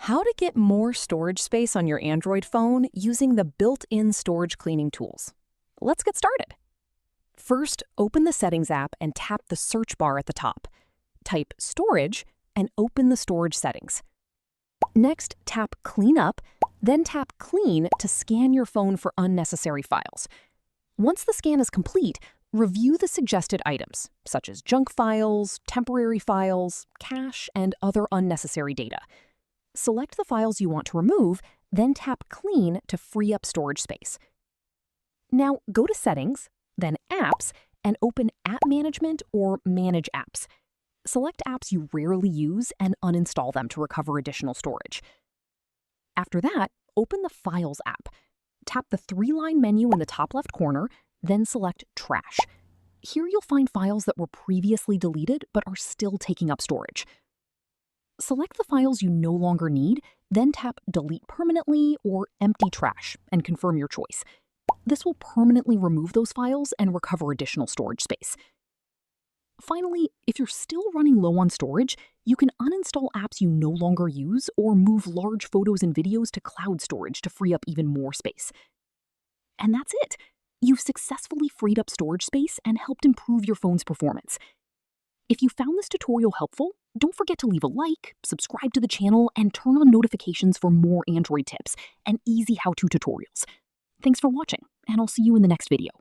How to get more storage space on your Android phone using the built-in storage cleaning tools. Let's get started. First, open the Settings app and tap the search bar at the top. Type Storage and open the storage settings. Next, tap Clean Up, then tap Clean to scan your phone for unnecessary files. Once the scan is complete, review the suggested items, such as junk files, temporary files, cache, and other unnecessary data. Select the files you want to remove, then tap Clean to free up storage space. Now go to Settings, then Apps, and open App Management or Manage Apps. Select apps you rarely use and uninstall them to recover additional storage. After that, open the Files app. Tap the three-line menu in the top left corner, then select Trash. Here you'll find files that were previously deleted but are still taking up storage. Select the files you no longer need, then tap Delete Permanently or Empty Trash and confirm your choice. This will permanently remove those files and recover additional storage space. Finally, if you're still running low on storage, you can uninstall apps you no longer use or move large photos and videos to cloud storage to free up even more space. And that's it. You've successfully freed up storage space and helped improve your phone's performance. If you found this tutorial helpful, don't forget to leave a like, subscribe to the channel, and turn on notifications for more Android tips and easy how-to tutorials. Thanks for watching, and I'll see you in the next video.